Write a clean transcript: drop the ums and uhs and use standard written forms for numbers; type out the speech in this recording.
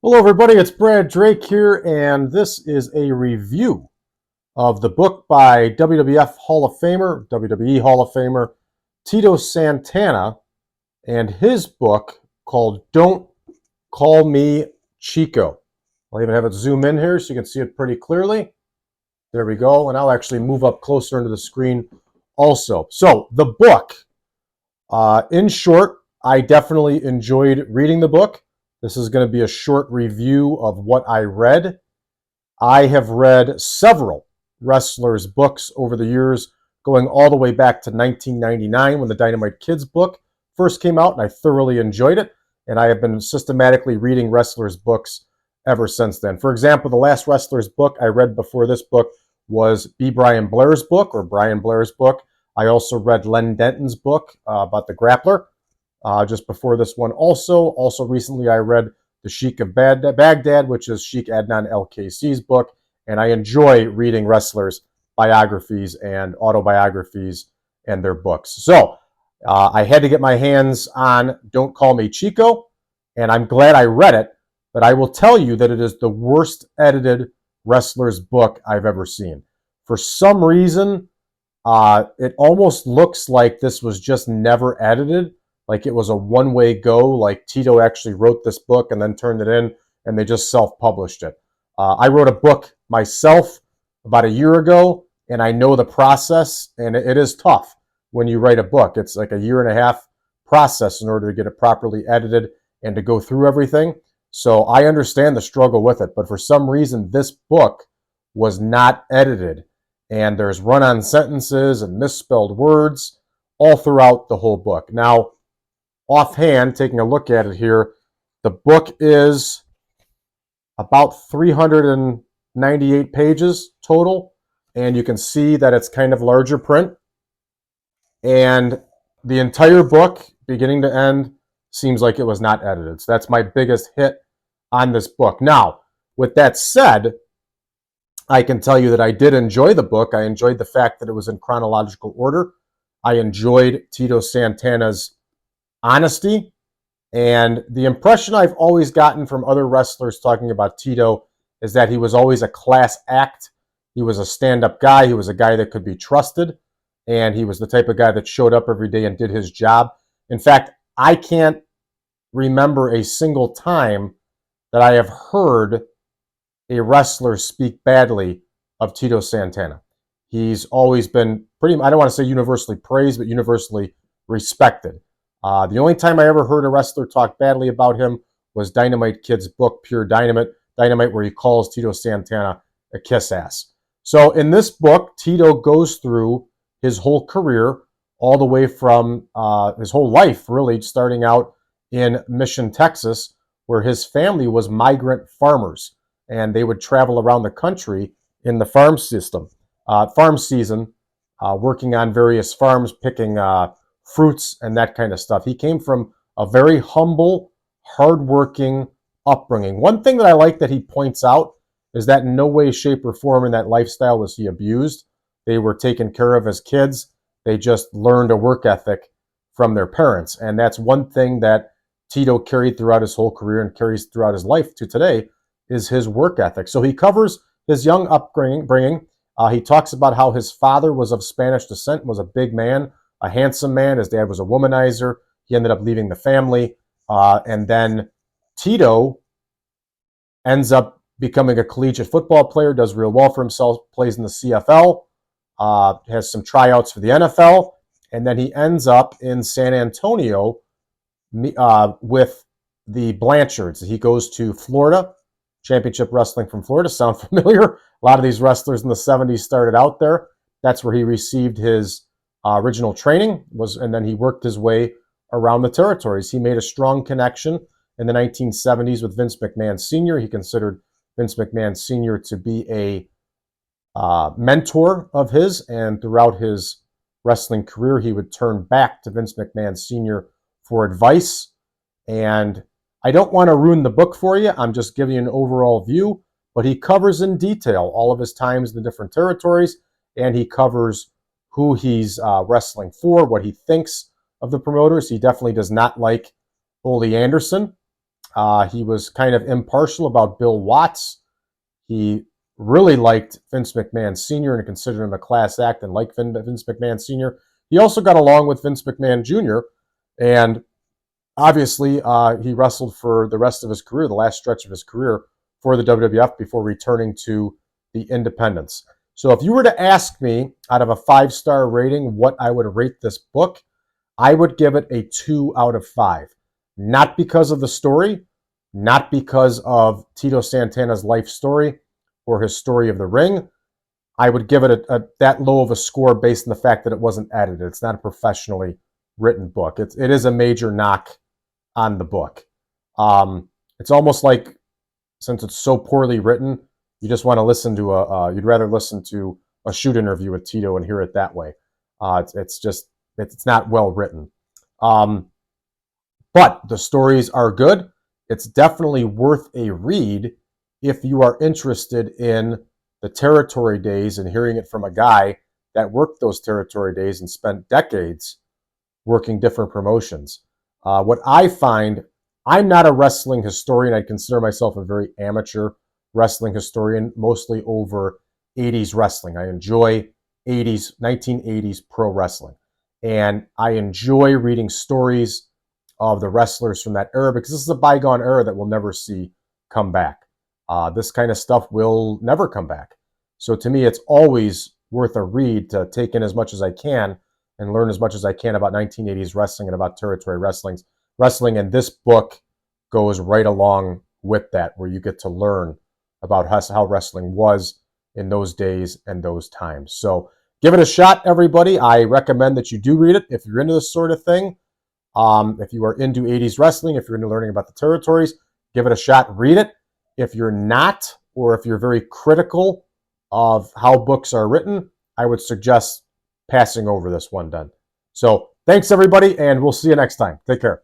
Hello, everybody. It's Brad Drake here, and this is a review of the book by WWF Hall of Famer, WWE Hall of Famer, Tito Santana, and his book called Don't Call Me Chico. I'll even have it zoom in here so you can see it pretty clearly. There we go, and I'll actually move up closer into the screen also. So, the book, in short, I definitely enjoyed reading the book. This is going to be a short review of what I read. I have read several wrestlers' books over the years, going all the way back to 1999 when the Dynamite Kids book first came out, and I thoroughly enjoyed it. And I have been systematically reading wrestlers' books ever since then. For example, the last wrestler's book I read before this book was B. Brian Blair's book, or Brian Blair's book. I also read Len Denton's book about the Grappler just before this one. Also recently I read The Sheik of Baghdad, which is Sheik Adnan El-Kaisi's book, and I enjoy reading wrestlers' biographies and autobiographies and their books. So I had to get my hands on Don't Call Me Chico, and I'm glad I read it, but I will tell you that it is the worst edited wrestler's book I've ever seen. For some reason, it almost looks like this was just never edited, like it was a one-way go, like Tito actually wrote this book and then turned it in, and they just self-published it. I wrote a book myself about a year ago, and I know the process, and it is tough when you write a book. It's like a year and a half process in order to get it properly edited and to go through everything. So I understand the struggle with it, but for some reason, this book was not edited, and there's run-on sentences and misspelled words all throughout the whole book. Now, offhand, taking a look at it here, the book is about 398 pages total, and you can see that it's kind of larger print. And the entire book, beginning to end, seems like it was not edited. So that's my biggest hit on this book. Now, with that said, I can tell you that I did enjoy the book. I enjoyed the fact that it was in chronological order. I enjoyed Tito Santana's honesty, and the impression I've always gotten from other wrestlers talking about Tito is that he was always a class act. He was a stand-up guy. He was a guy that could be trusted, and he was the type of guy that showed up every day and did his job. In fact, I can't remember a single time that I have heard a wrestler speak badly of Tito Santana. He's always been pretty, I don't want to say universally praised, but universally respected. The only time I ever heard a wrestler talk badly about him was Dynamite Kid's book, Pure Dynamite, where he calls Tito Santana a kiss ass. So in this book, Tito goes through his whole career, all the way from his whole life, really, starting out in Mission, Texas, where his family was migrant farmers, and they would travel around the country in the farm season, working on various farms, picking fruits and that kind of stuff. He came from a very humble, hardworking upbringing. One thing that I like that he points out is that in no way, shape, or form in that lifestyle was he abused. They were taken care of as kids. They just learned a work ethic from their parents. And that's one thing that Tito carried throughout his whole career and carries throughout his life to today is his work ethic. So he covers his young upbringing. He talks about how his father was of Spanish descent, was a big man, a handsome man. His dad was a womanizer. He ended up leaving the family. And then Tito ends up becoming a collegiate football player, does real well for himself, plays in the CFL, has some tryouts for the NFL, and then he ends up in San Antonio with the Blanchards. He goes to Florida, Championship Wrestling from Florida. Sound familiar? A lot of these wrestlers in the 70s started out there. That's where he received his original training, and then he worked his way around the territories. He made a strong connection in the 1970s with Vince McMahon Sr. He considered Vince McMahon Sr. to be a mentor of his, and throughout his wrestling career, he would turn back to Vince McMahon Sr. for advice. And I don't want to ruin the book for you. I'm just giving you an overall view, but he covers in detail all of his times in the different territories, and he covers who he's wrestling for, what he thinks of the promoters. He definitely does not like Ole Anderson. He was kind of impartial about Bill Watts. He really liked Vince McMahon Sr. and considered him a class act and liked Vince McMahon Sr. He also got along with Vince McMahon Jr. And obviously, he wrestled for the rest of his career, the last stretch of his career for the WWF before returning to the independents. So if you were to ask me out of a 5-star rating what I would rate this book, I would give it a 2 out of 5. Not because of the story, not because of Tito Santana's life story or his story of the ring. I would give it that low of a score based on the fact that it wasn't edited. It's not a professionally written book. It is a major knock on the book. It's almost like, since it's so poorly written, you just want to listen to you'd rather listen to a shoot interview with Tito and hear it that way. It's not well written. But the stories are good. It's definitely worth a read if you are interested in the territory days and hearing it from a guy that worked those territory days and spent decades working different promotions. What I find, I'm not a wrestling historian. I consider myself a very amateur wrestling historian, mostly over 80s wrestling. I enjoy 1980s pro wrestling. And I enjoy reading stories of the wrestlers from that era because this is a bygone era that we'll never see come back. This kind of stuff will never come back. So to me, it's always worth a read to take in as much as I can and learn as much as I can about 1980s wrestling and about territory wrestling. And this book goes right along with that, where you get to learn about how wrestling was in those days and those times. So give it a shot, everybody. I recommend that you do read it if you're into this sort of thing. If you are into 80s wrestling, if you're into learning about the territories, give it a shot, read it. If you're not, or if you're very critical of how books are written, I would suggest passing over this one then. So thanks, everybody, and we'll see you next time. Take care.